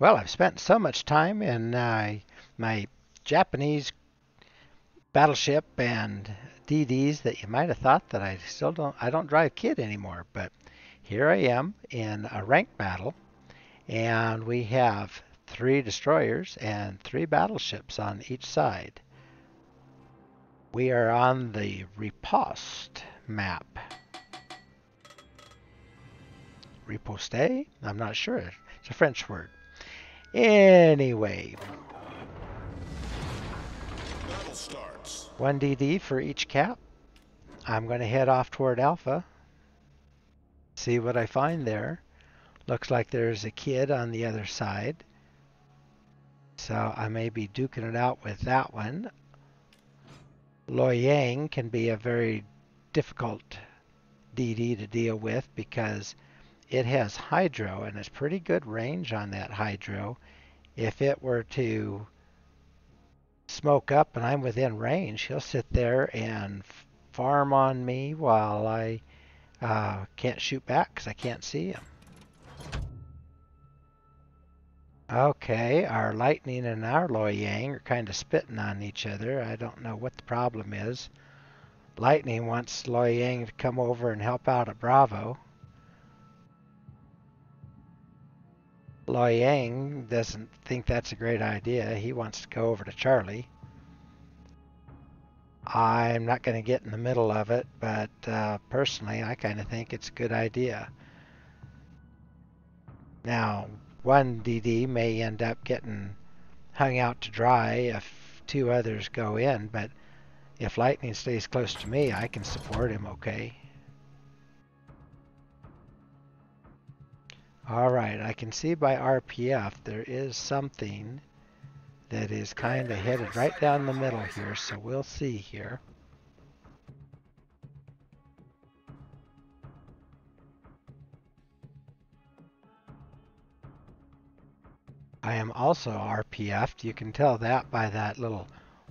Well, I've spent so much time in my Japanese battleship and DDs that you might have thought that I don't drive kit anymore. But here I am in a ranked battle, and we have 3 destroyers and 3 battleships on each side. We are on the riposte map. Riposte? I'm not sure. It's a French word. Anyway, Battle starts. 1 DD for each cap. I'm going to head off toward Alpha, see what I find there. Looks like there's a kid on the other side, so I may be duking it out with that one. Loy Yang can be a very difficult DD to deal with because it has hydro and it's pretty good range on that hydro. If it were to smoke up and I'm within range, he'll sit there and farm on me while I can't shoot back because I can't see him. Okay, our Lightning and our Loy Yang are kind of spitting on each other. I don't know what the problem is. Lightning wants Loy Yang to come over and help out at Bravo. Loy Yang doesn't think that's a great idea. He wants to go over to Charlie. I'm not going to get in the middle of it, but personally, I kind of think it's a good idea. Now, one DD may end up getting hung out to dry if 2 others go in, but if Lightning stays close to me, I can support him okay. Alright, I can see by RPF there is something that is kind of headed right down the middle here, so we'll see here. I am also RPF'd. You can tell that by that little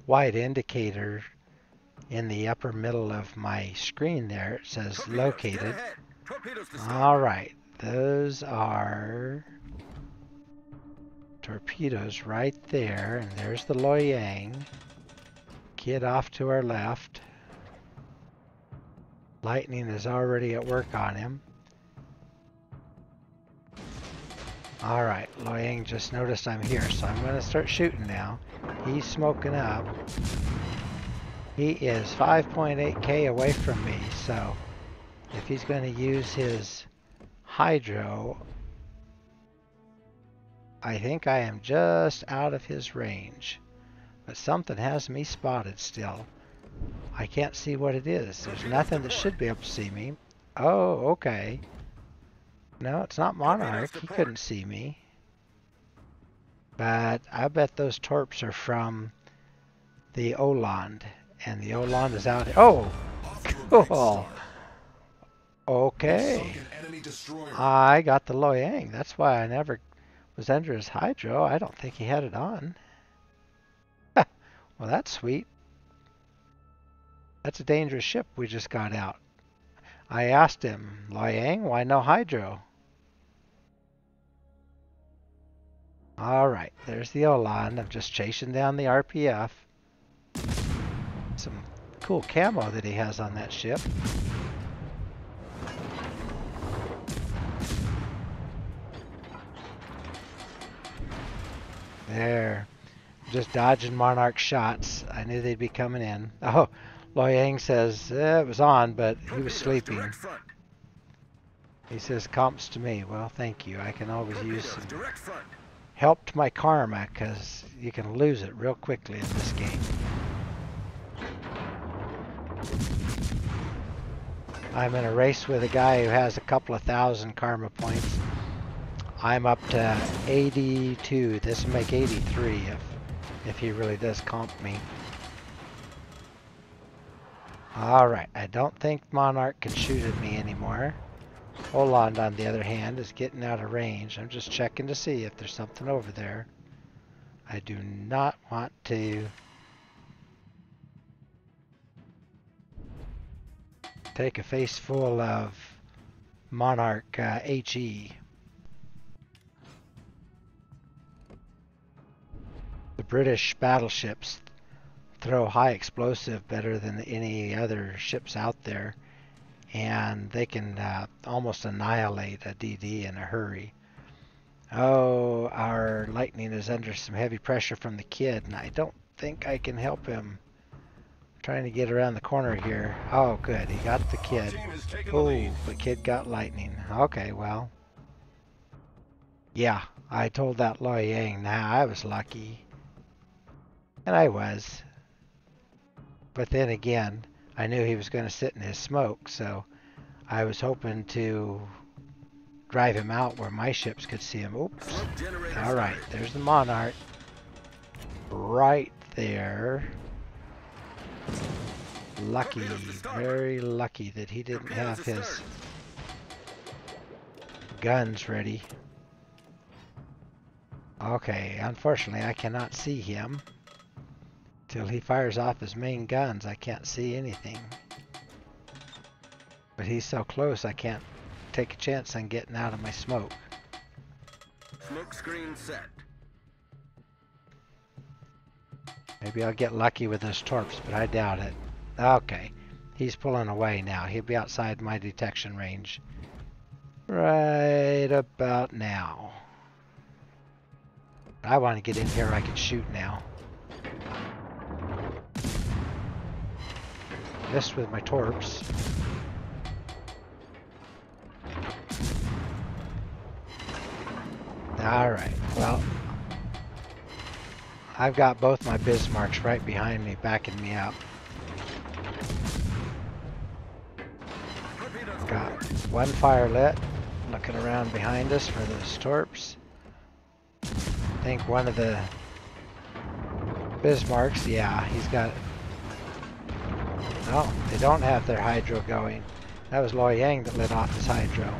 white indicator in the upper middle of my screen there. It says located. Alright, those are torpedoes right there, and there's the Loy Yang. Kid off to our left. Lightning is already at work on him. Alright, Loy Yang just noticed I'm here, so I'm going to start shooting now. He's smoking up. He is 5.8k away from me, so if he's going to use his hydro, I think I am just out of his range. But something has me spotted still. I can't see what it is. There's nothing that should be able to see me. Oh, okay. No, it's not Monarch. He couldn't see me. But I bet those torps are from the Oland. And the Oland is out here. Oh, cool. Okay. I got the Loy Yang. That's why I never was under his hydro. I don't think he had it on. Well, that's sweet. That's a dangerous ship we just got out. I asked him, Loy Yang, why no hydro? Alright, there's the Oland. I'm just chasing down the RPF. Some cool camo that he has on that ship. There. Just dodging Monarch shots. I knew they'd be coming in. Oh, Loy Yang says it was on, but he was sleeping. He says comps to me. Well, thank you. I can always use some help to my karma because you can lose it real quickly in this game. I'm in a race with a guy who has a couple of thousand karma points. I'm up to 82. This will make 83 if he really does comp me. Alright, I don't think Monarch can shoot at me anymore. Oland, on the other hand, is getting out of range. I'm just checking to see if there's something over there. I do not want to take a face full of Monarch HE. British battleships throw high explosive better than any other ships out there, and they can almost annihilate a DD in a hurry. Oh, our Lightning is under some heavy pressure from the kid, and I don't think I can help him. Trying to get around the corner here. Oh, good. He got the kid. Oh, the kid got Lightning. Okay, well. Yeah, I told that Loy Yang. Nah, I was lucky. And I was. But then again, I knew he was going to sit in his smoke, so I was hoping to drive him out where my ships could see him. Oops. All right, there's the Monarch. Right there. Lucky, very lucky that he didn't have his guns ready. Okay, unfortunately I cannot see him. Till he fires off his main guns, I can't see anything. But he's so close I can't take a chance on getting out of my smoke. Smoke screen set. Maybe I'll get lucky with those torps, but I doubt it. Okay, he's pulling away now. He'll be outside my detection range right about now. I want to get in here I can shoot now. Missed with my torps. Alright, well, I've got both my Bismarcks right behind me, backing me up. Got one fire lit, looking around behind us for those torps. I think one of the Bismarcks, yeah, he's got... No, they don't have their hydro going. That was Loy Yang that lit off his hydro.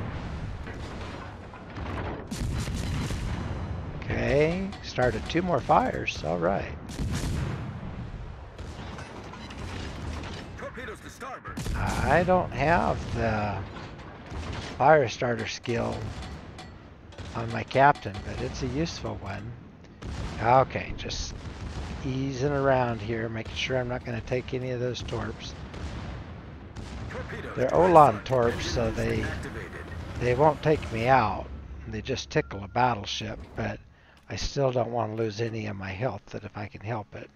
Okay, started 2 more fires. All right. Torpedoes to starboard. I don't have the fire starter skill on my captain, but it's a useful one. Okay, just easing around here, making sure I'm not going to take any of those torps. They're Olan torps, so they won't take me out. They just tickle a battleship, but I still don't want to lose any of my health that if I can help it.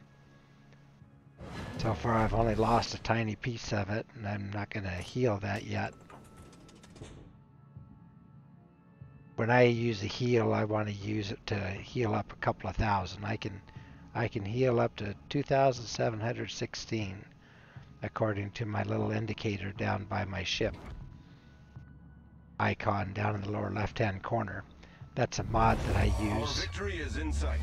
So far I've only lost a tiny piece of it, and I'm not going to heal that yet. When I use a heal, I want to use it to heal up a couple of thousand. I can heal up to 2,716 according to my little indicator down by my ship icon down in the lower left hand corner. That's a mod that I use. Victory is in sight.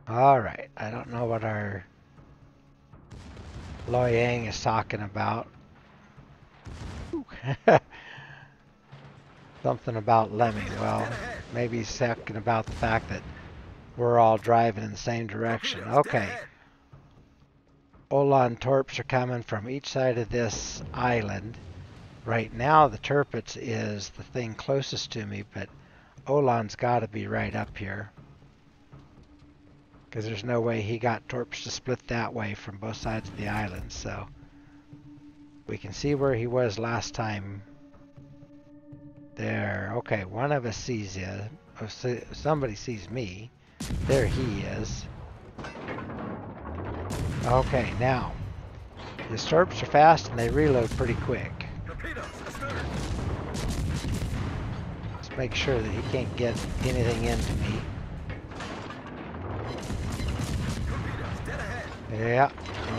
Alright, I don't know what our Loy Yang is talking about. Something about lemming. Well, maybe he's talking about the fact that we're all driving in the same direction. Okay. Olan torps are coming from each side of this island. Right now the Tirpitz is the thing closest to me, but Olan's got to be right up here. Because there's no way he got torps to split that way from both sides of the island, so we can see where he was last time. There. Okay, one of us sees him. Somebody sees me. There he is. Okay, now his torps are fast and they reload pretty quick. Let's make sure that he can't get anything into me. Yeah,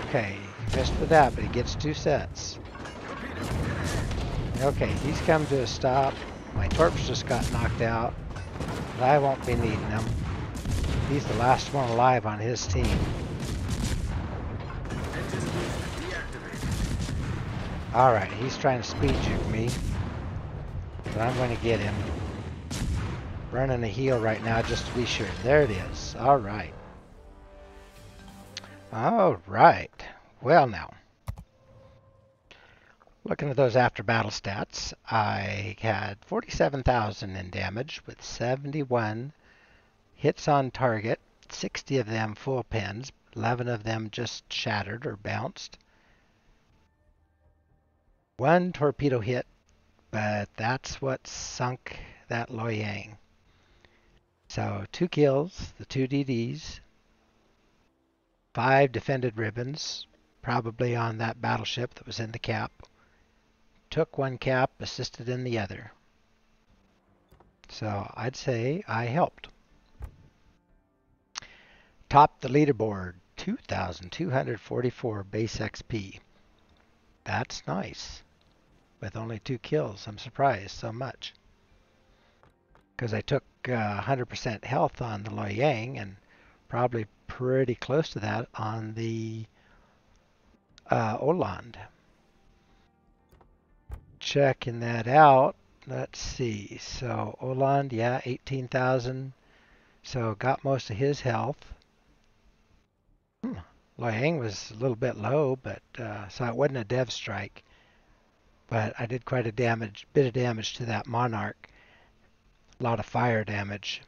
okay. He missed with that, but he gets 2 sets. Okay, he's come to a stop. My torps just got knocked out, but I won't be needing them. He's the last one alive on his team. Alright, he's trying to speed juke me, but I'm going to get him. Running a heal right now just to be sure. There it is. Alright. Alright. Well now. Looking at those after battle stats, I had 47,000 in damage with 71 hits on target, 60 of them full pins, 11 of them just shattered or bounced. One torpedo hit, but that's what sunk that Loyang. So 2 kills, the 2 DDs, 5 defended ribbons, probably on that battleship that was in the cap. Took 1 cap, assisted in the other. So I'd say I helped. Topped the leaderboard, 2,244 base XP. That's nice. With only 2 kills, I'm surprised so much. Because I took 100% health on the Loyang and probably pretty close to that on the Oland. Checking that out. Let's see. So Oland, yeah, 18,000. So got most of his health. Loyang was a little bit low, but so it wasn't a dev strike. But I did quite a bit of damage to that Monarch. A lot of fire damage.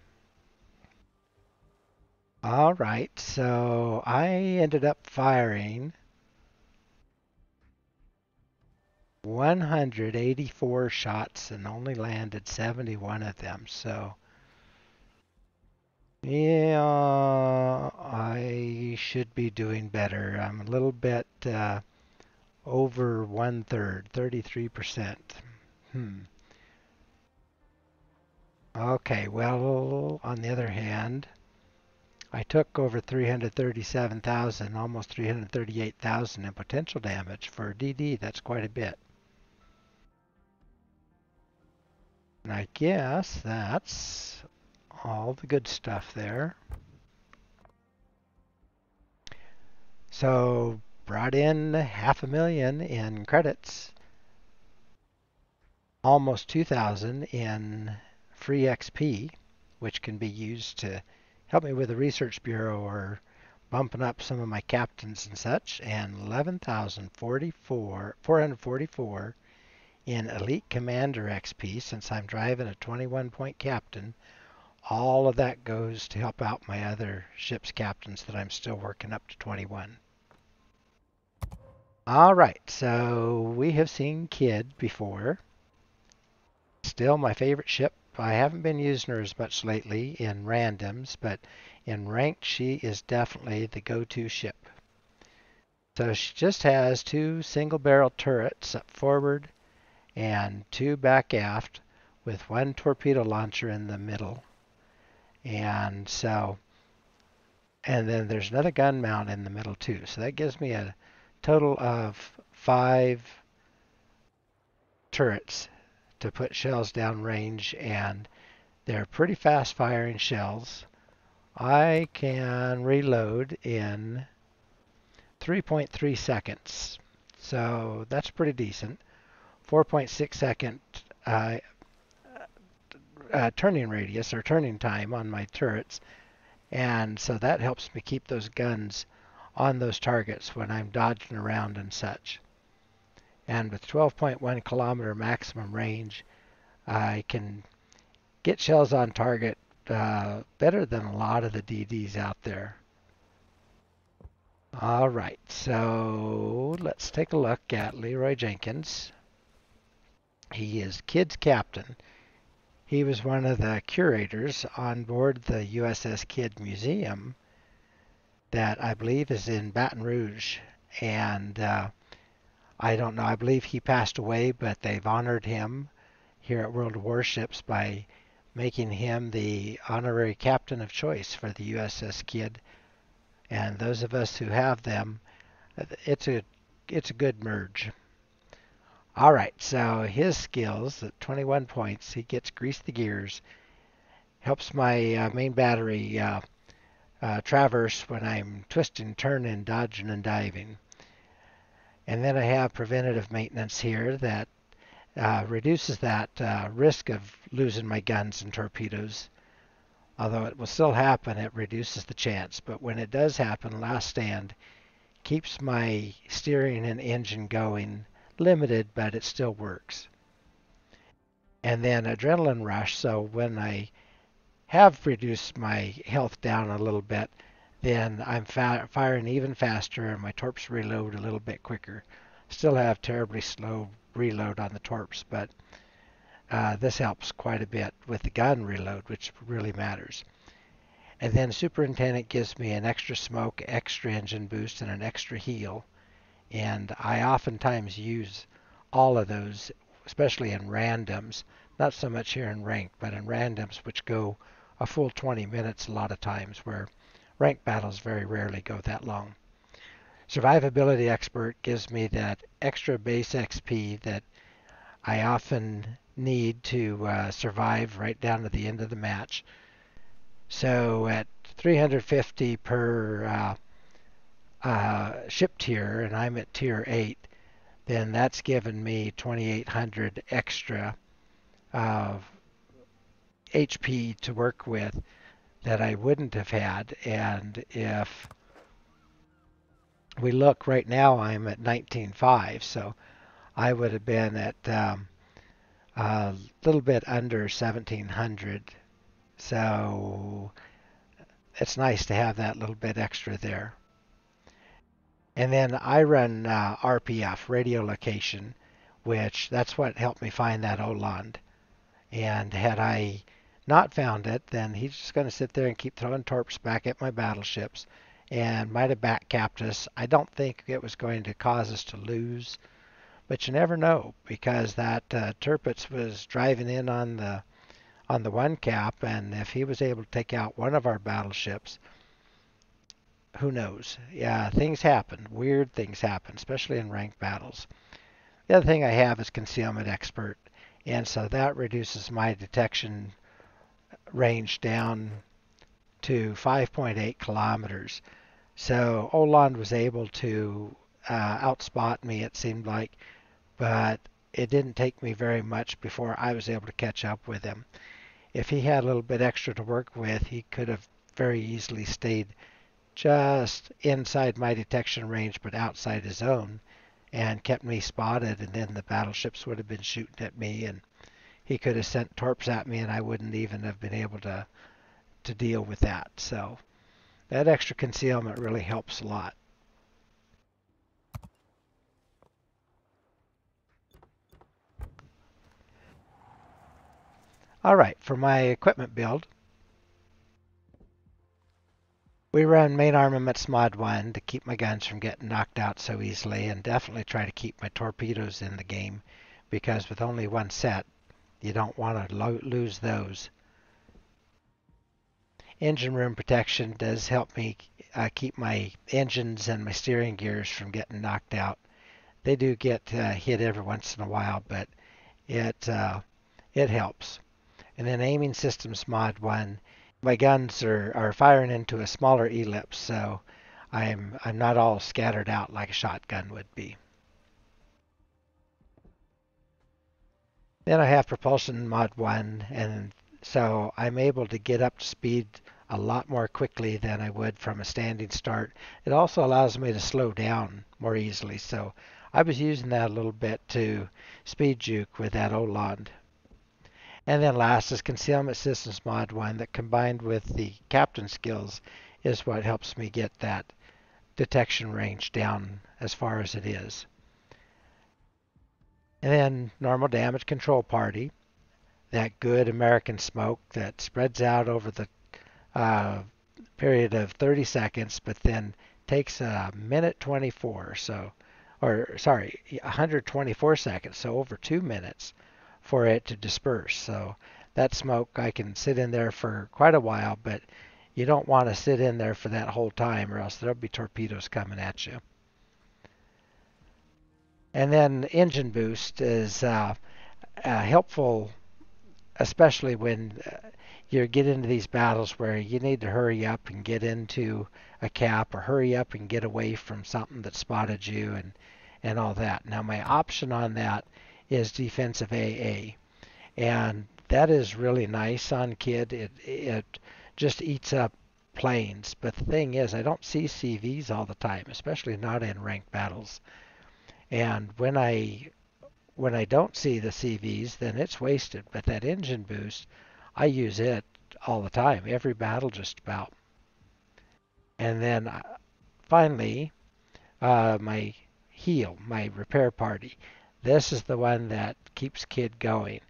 All right, so I ended up firing 184 shots and only landed 71 of them. So yeah, I should be doing better. I'm a little bit over 1/3, 33%. Okay, well, on the other hand, I took over 337,000, almost 338,000 in potential damage for DD. That's quite a bit. And I guess that's all the good stuff there. So brought in 500,000 in credits, almost 2,000 in free XP, which can be used to help me with the research bureau or bumping up some of my captains and such, and 11,444 in elite commander XP since I'm driving a 21-point captain. All of that goes to help out my other ship's captains that I'm still working up to 21. All right, so we have seen Kid before. Still my favorite ship. I haven't been using her as much lately in randoms, but in ranked she is definitely the go-to ship. So she just has 2 single barrel turrets up forward and 2 back aft with 1 torpedo launcher in the middle. And then there's another gun mount in the middle too. So that gives me a total of 5 turrets to put shells down range, and they're pretty fast firing shells. I can reload in 3.3 seconds. So that's pretty decent. 4.6 second turning radius or turning time on my turrets. And so that helps me keep those guns on those targets when I'm dodging around and such. And with 12.1 kilometer maximum range, I can get shells on target better than a lot of the DDs out there. All right, so let's take a look at Leroy Jenkins. He is Kid's captain. He was one of the curators on board the USS Kidd Museum that I believe is in Baton Rouge. And I don't know, I believe he passed away, but they've honored him here at World of Warships by making him the honorary captain of choice for the USS Kidd. And those of us who have them, it's a good merge. All right, so his skills at 21 points, he gets grease the gears, helps my main battery traverse when I'm twisting, turning, dodging, and diving. And then I have preventative maintenance here that reduces that risk of losing my guns and torpedoes. Although it will still happen, it reduces the chance. But when it does happen, last stand keeps my steering and engine going limited, but it still works. And then adrenaline rush, so when I have reduced my health down a little bit, then I'm firing even faster and my torps reload a little bit quicker. Still have terribly slow reload on the torps, but this helps quite a bit with the gun reload, which really matters. And then Superintendent gives me an extra smoke, extra engine boost, and an extra heal. And I oftentimes use all of those, especially in randoms. Not so much here in ranked, but in randoms, which go a full 20 minutes a lot of times, where ranked battles very rarely go that long. Survivability Expert gives me that extra base XP that I often need to survive right down to the end of the match. So at 350 per ship tier, and I'm at tier 8, then that's given me 2,800 extra HP to work with that I wouldn't have had. And if we look right now, I'm at 19.5, so I would have been at a little bit under 1,700. So it's nice to have that little bit extra there. And then I run RPF, radio location, which that's what helped me find that Oland. And had I not found it, then he's just going to sit there and keep throwing torps back at my battleships and might have backcapped us. I don't think it was going to cause us to lose, but you never know, because that Tirpitz was driving in on the one cap, and if he was able to take out one of our battleships, who knows? Yeah, things happen. Weird things happen, especially in ranked battles. The other thing I have is Concealment Expert, and so that reduces my detection range down to 5.8 kilometers. So Oland was able to outspot me, it seemed like, but it didn't take me very much before I was able to catch up with him. If he had a little bit extra to work with, he could have very easily stayed just inside my detection range but outside his own and kept me spotted, and then the battleships would have been shooting at me, and he could have sent torps at me and I wouldn't even have been able to deal with that. So that extra concealment really helps a lot. All right, for my equipment build, we run main armaments mod 1 to keep my guns from getting knocked out so easily, and definitely try to keep my torpedoes in the game, because with only one set, you don't want to lose those. Engine room protection does help me keep my engines and my steering gears from getting knocked out. They do get hit every once in a while, but it helps. And then aiming systems mod 1, my guns are firing into a smaller ellipse, so I'm not all scattered out like a shotgun would be. Then I have propulsion mod 1, and so I'm able to get up to speed a lot more quickly than I would from a standing start. It also allows me to slow down more easily, so I was using that a little bit to speed juke with that Oland. And then last is Concealment Systems Mod 1 that, combined with the captain skills, is what helps me get that detection range down as far as it is. And then normal damage control party, that good American smoke that spreads out over the period of 30 seconds, but then takes a minute 24, so, or sorry, 124 seconds, so over 2 minutes for it to disperse. So that smoke, I can sit in there for quite a while, but you don't want to sit in there for that whole time, or else there'll be torpedoes coming at you. And then engine boost is helpful, especially when you get into these battles where you need to hurry up and get into a cap, or hurry up and get away from something that spotted you, and all that. Now my option on that is defensive AA, and that is really nice on Kid. It just eats up planes, but the thing is, I don't see CVs all the time, especially not in ranked battles. And when I don't see the CVs, then it's wasted. But that engine boost, I use it all the time, every battle just about. And then finally, my heal, my repair party. This is the one that keeps Kid going.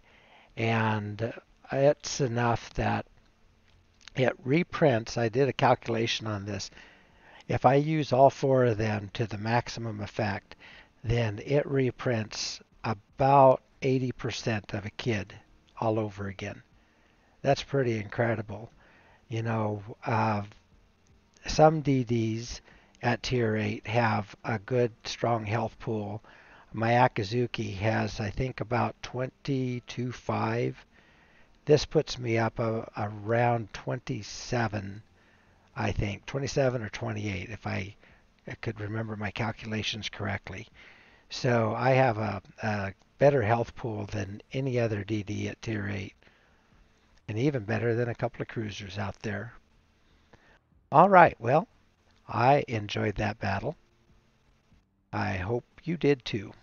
And it's enough that it reprints. I did a calculation on this. If I use all four of them to the maximum effect, then it reprints about 80% of a Kid all over again. That's pretty incredible. You know, some DDs at tier 8 have a good, strong health pool. My Akazuki has, I think, about 22.5. This puts me up around 27, I think. 27 or 28, if I could remember my calculations correctly. So I have a better health pool than any other DD at tier 8, and even better than a couple of cruisers out there. All right, well, I enjoyed that battle. I hope you did too.